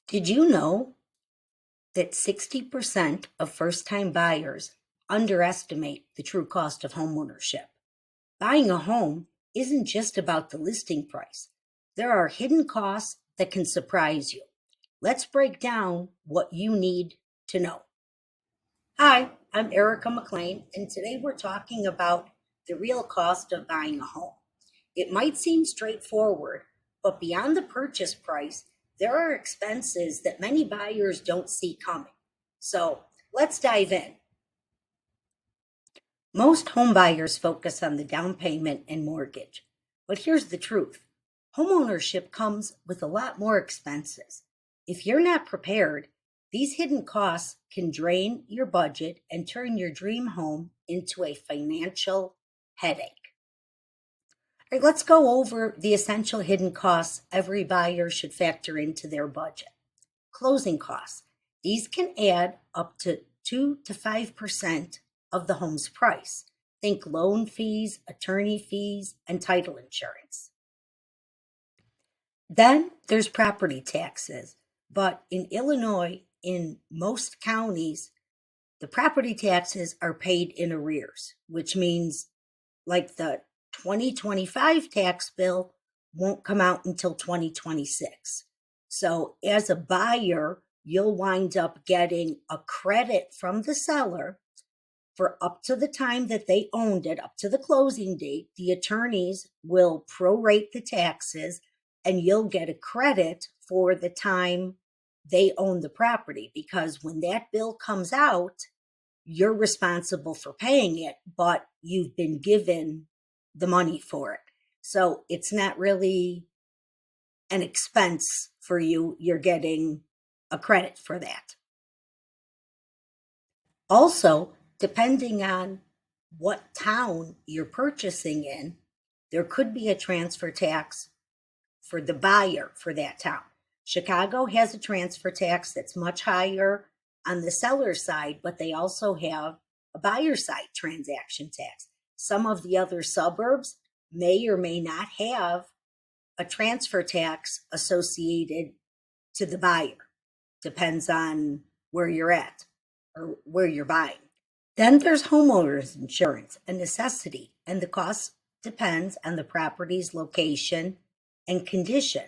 Did you know that 60% of first-time buyers underestimate the true cost of homeownership? Buying a home isn't just about the listing price. There are hidden costs that can surprise you. Let's break down what you need to know. Hi, I'm Erica McClain, and today we're talking about the real cost of buying a home. It might seem straightforward, but beyond the purchase price, there are expenses that many buyers don't see coming. So let's dive in. Most home buyers focus on the down payment and mortgage. But here's the truth. Homeownership comes with a lot more expenses. If you're not prepared, these hidden costs can drain your budget and turn your dream home into a financial headache. All right, let's go over the essential hidden costs every buyer should factor into their budget. Closing costs. These can add up to 2 to 5% of the home's price. Think loan fees, attorney fees, and title insurance. Then there's property taxes. But in Illinois, in most counties, the property taxes are paid in arrears, which means like the 2025 tax bill won't come out until 2026. So as a buyer, you'll wind up getting a credit from the seller for up to the time that they owned it, up to the closing date. The attorneys will prorate the taxes and you'll get a credit for the time they own the property, because when that bill comes out, you're responsible for paying it, but you've been given the money for it. So it's not really an expense for you. You're getting a credit for that. Also, depending on what town you're purchasing in, there could be a transfer tax for the buyer for that town. Chicago has a transfer tax that's much higher on the seller side, but they also have a buyer side transaction tax. Some of the other suburbs may or may not have a transfer tax associated to the buyer. Depends on where you're at or where you're buying. Then there's homeowners insurance, a necessity, and the cost depends on the property's location and condition.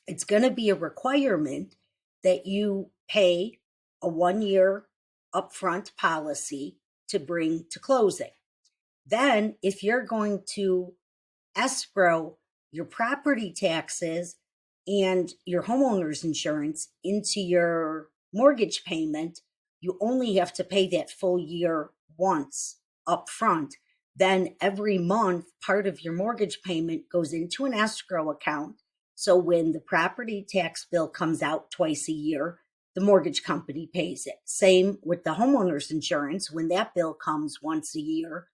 It's going to be a requirement that you pay a 1-year upfront policy to bring to closing. Then, if you're going to escrow your property taxes and your homeowner's insurance into your mortgage payment, you only have to pay that full year once up front. Then every month, part of your mortgage payment goes into an escrow account. So when the property tax bill comes out twice a year, the mortgage company pays it. Same with the homeowner's insurance. When that bill comes once a year,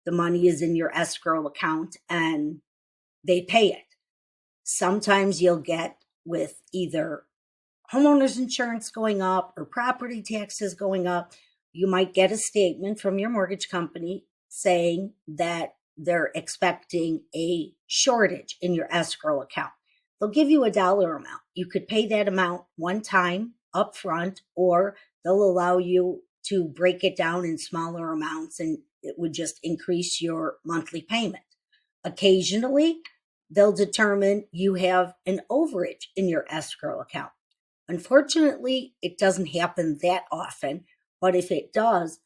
the money is in your escrow account and they pay it. Sometimes you'll get, with either homeowner's insurance going up or property taxes going up, you might get a statement from your mortgage company saying that they're expecting a shortage in your escrow account. They'll give you a dollar amount. You could pay that amount one time up front, or they'll allow you to break it down in smaller amounts and it would just increase your monthly payment. Occasionally, they'll determine you have an overage in your escrow account. Unfortunately, it doesn't happen that often, but if it does,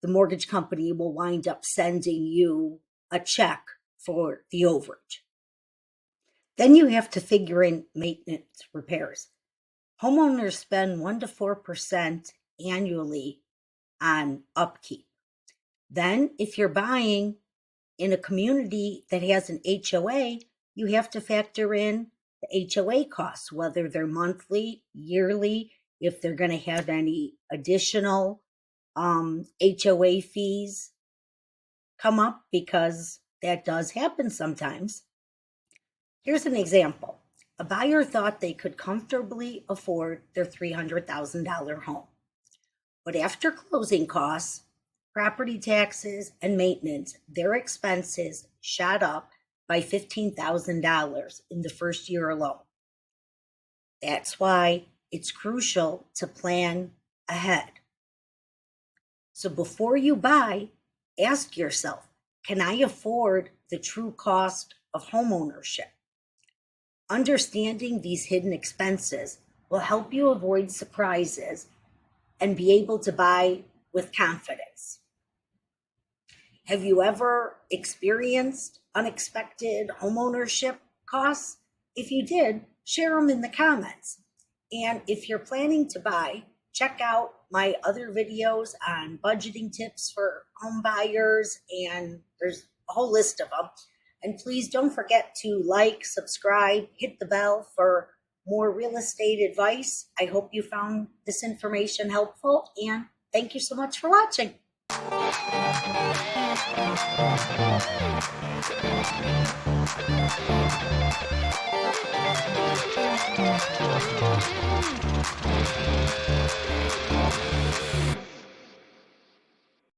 the mortgage company will wind up sending you a check for the overage. Then you have to figure in maintenance repairs. Homeowners spend 1 to 4% annually on upkeep. Then, if you're buying in a community that has an HOA, you have to factor in the HOA costs, whether they're monthly, yearly, if they're going to have any additional HOA fees come up, because that does happen sometimes. Here's an example. A buyer thought they could comfortably afford their $300,000 home. But after closing costs, property taxes, and maintenance, their expenses shot up by $15,000 in the first year alone. That's why it's crucial to plan ahead. So before you buy, ask yourself, can I afford the true cost of homeownership? Understanding these hidden expenses will help you avoid surprises and be able to buy with confidence. Have you ever experienced unexpected homeownership costs? If you did, share them in the comments. And if you're planning to buy, check out my other videos on budgeting tips for home buyers, and there's a whole list of them. And please don't forget to like, subscribe, hit the bell for more real estate advice. I hope you found this information helpful, and thank you so much for watching.